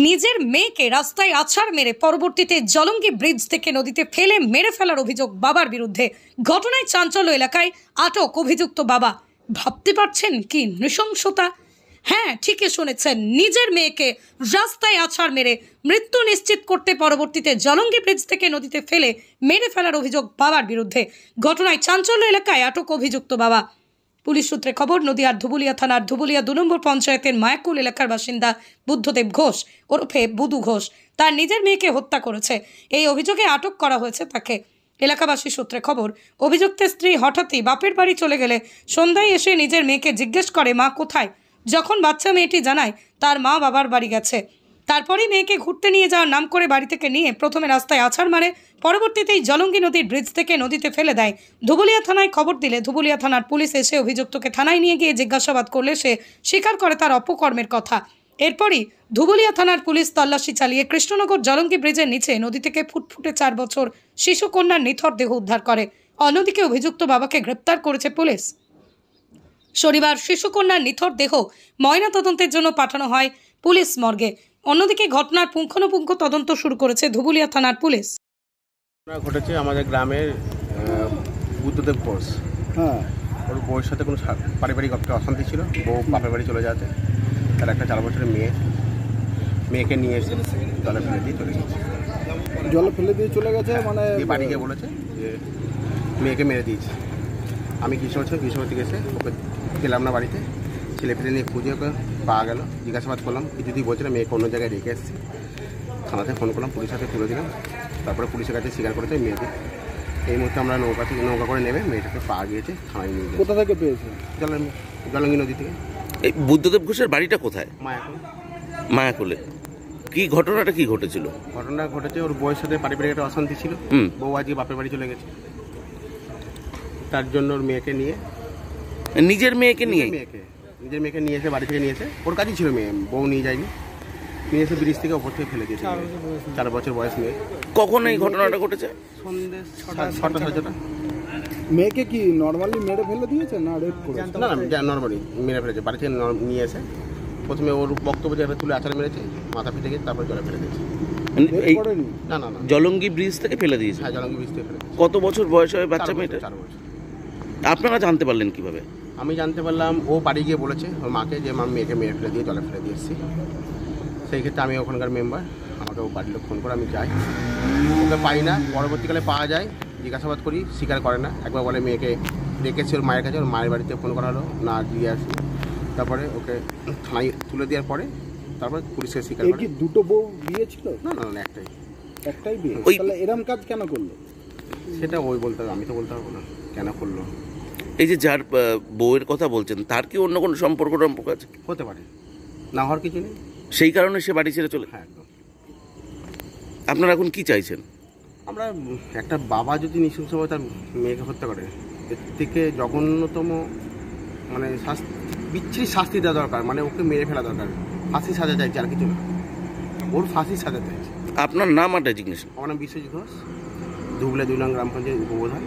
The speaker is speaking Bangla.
নিজের মেয়েকে রাস্তায় আছাড় মেরে পরবর্তীতে জলঙ্গি ব্রিজ থেকে নদীতে ফেলে মেরে ফেলার অভিযোগ বাবার বিরুদ্ধে। ঘটনায় চাঞ্চল্য এলাকায়, আটক অভিযুক্ত বাবা। ভাবতে পারছেন কি নৃশংসতা? হ্যাঁ, ঠিকই শুনেছেন, নিজের মেয়েকে রাস্তায় আছাড় মেরে মৃত্যু নিশ্চিত করতে পরবর্তীতে জলঙ্গি ব্রিজ থেকে নদীতে ফেলে মেরে ফেলার অভিযোগ বাবার বিরুদ্ধে। ঘটনায় চাঞ্চল্য এলাকায়, আটক অভিযুক্ত বাবা। পুলিশ সূত্রে খবর, নদিয়ার ধুবুলিয়া থানার ধুবুলিয়া 2 নম্বর পঞ্চায়েতের মায়াকুল এলাকার বাসিন্দা বুদ্ধদেব ঘোষ ওরফে বুধু ঘোষ তার নিজের মেয়েকে হত্যা করেছে। এই অভিযোগে আটক করা হয়েছে তাকে। এলাকাবাসী সূত্রে খবর, অভিযুক্তের স্ত্রী হঠাৎই বাপের বাড়ি চলে গেলে সন্ধ্যায় এসে নিজের মেয়েকে জিজ্ঞেস করে মা কোথায়। যখন বাচ্চা মেয়েটি জানায় তার মা বাবার বাড়ি গেছে, তারপরেই মেয়েকে ঘুরতে নিয়ে যাওয়ার নাম করে বাড়ি থেকে নিয়ে প্রথমে রাস্তায় আছাড় মারে, পরবর্তীতেই জলঙ্গি নদীর ব্রিজ থেকে নদীতে ফেলে দেয়। ধুবুলিয়া থানায় খবর দিলে ধুবুলিয়া থানার পুলিশ এসে অভিযুক্তকে থানায় নিয়ে গিয়ে জিজ্ঞাসাবাদ করলে সে স্বীকার করে তার অপকর্মের কথা। এরপরই ধুবুলিয়া থানার পুলিশ তল্লাশি চালিয়ে কৃষ্ণনগর জলঙ্গি ব্রিজের নিচে নদী থেকে ফুটফুটে 4 বছর শিশু কন্যার নিথর দেহ উদ্ধার করে। অন্যদিকে অভিযুক্ত বাবাকে গ্রেপ্তার করেছে পুলিশ। শনিবার শিশুকন্যার নিথর দেহ ময়নাতদন্তের জন্য পাঠানো হয় পুলিশ মর্গে। অন্যদিকে ঘটনার পুঙ্খানুপুঙ্খ তদন্ত শুরু করেছে ধুবুলিয়া থানার পুলিশ। ঘটেছে আমাদের গ্রামের বুদ্ধদেব ঘোষ। হ্যাঁ, ওর বউয়ের সাথে কোনো পারিবারিক অশান্তি ছিল। বউ বাপের বাড়ি চলে যাতে তার একটা 4 বছরের মেয়েকে নিয়ে এসে জলে ফেলে দিয়ে চলে গেছে। জলে ফেলে দিয়ে চলে গেছে মানে বাড়ি গিয়ে বলেছে যে মেয়েকে মেরে দিয়েছে। আমি গ্রীষ্ম থেকে এসে ওকে গেলাম না বাড়িতে, ছেলে ফেলে নিয়ে খুঁজে ওকে পাওয়া গেল। জিজ্ঞাসাবাদ করলাম, কিছুদিন বলছে না মেয়েকে অন্য জায়গায় রেখে এসেছি। থানাতে ফোন করলাম, পুলিশ হাতে তুলে দিলাম। তারপরে পুলিশের কাছে স্বীকার করেছে মেয়েকে। এই মুহূর্তে আমরা নৌকা করে নেবে মেয়েটাকে পাওয়া গিয়েছে, থানায় নিয়ে গেছে। কোথা থেকে পেয়েছে? জলঙ্গি নদী থেকে। এই বুদ্ধদেব ঘোষের বাড়িটা কোথায়? মায়াকুলে। কি ঘটনাটা কি ঘটেছিল? ঘটনা ঘটেছে ওর বউয়ের সাথে পারিবারিক একটা অশান্তি ছিল। বউ আজকে বাপের বাড়ি চলে গেছে, তার জন্য ওর মেয়েকে নিয়ে নিজের মেয়েকে নিয়ে এসে বাড়ি থেকে নিয়েছে। ওর কাছেই ছিল মেয়ে, বউ নিয়ে যায়নি, নিয়ে এসে ব্রিজ থেকে ওপর থেকে ফেলে দিয়েছে। 4 বছর বয়স মেয়ে। কখন এই ঘটনাটা ঘটেছে? সন্ধ্যে 6টা 6:30। মেয়েকে কি নর্মালি মেরে ফেলে দিয়েছে না রেপ করেছে? না, নর্মালি মেরে ফেলেছে। বাড়ি থেকে নিয়ে এসে প্রথমে ওর বক্তব্য যে তুলে আছাড় মেরেছে, মাথা ফেটে গেছে, তারপর জলে ফেলে দিয়েছে। না, জলঙ্গি ব্রিজ থেকে ফেলে দিয়েছে? হ্যাঁ, জলঙ্গি ব্রিজ থেকে ফেলে দিয়েছে। কত বছর বয়স হয় বাচ্চা মেয়েটা? 4 বছর। আপনারা জানতে পারলেন কিভাবে? আমি জানতে পারলাম ও বাড়ি গিয়ে বলেছে ওর মাকে যে মা মেয়েকে মেরে ফেলে দিয়ে জলে ফেলে দিয়ে এসেছি। সেই ক্ষেত্রে আমি ওখানকার মেম্বার, আমাকে ও বাড়ির লোক ফোন করে, আমি যাই, ওকে পাই না। পরবর্তীকালে পাওয়া যায়, জিজ্ঞাসাবাদ করি, স্বীকার করে না। একবার বলে মেয়েকে রেখেছে ওর মায়ের কাছে, ওর মায়ের বাড়িতে ফোন করা হলো, না দিয়ে আসি। তারপরে ওকে থানায় তুলে দেওয়ার পরে তারপর পুলিশকে স্বীকার করে। কি দুটো বউ বিয়ে ছিল? না, একটাই বিয়ে। তাহলে এরকম কাজ কেন করলো? সেটা ওই বলতে হবে, আমি তো বলতে পারবো না কেন করলো। এই যে যার বউয়ের কথা বলছেন, তার কি অন্য কোনো সম্পর্ক আছে? হতে পারে, না হওয়ার কিছু নেই। সেই কারণে সে বাড়ি ছেড়ে চলে? হ্যাঁ, একদম। আপনারা এখন কি চাইছেন? আমরা একটা বাবা যদি নৃশংসভাবে তার মেয়েকে হত্যা করে, এর থেকে জঘন্যতম মানে বিচ্ছিরি শাস্তি দেওয়া দরকার। মানে ওকে মেরে ফেলা দরকার, ফাঁসি সাজা চাইছে, আর কিছু না। ওর ফাঁসি সাজা চাইছে। আপনার নাম আর ডেজিগনেশন? আমার নাম বিশ্বজিৎ ঘোষ, ধুবুলিয়া 2 নং গ্রাম পঞ্চায়েত উপপ্রধান।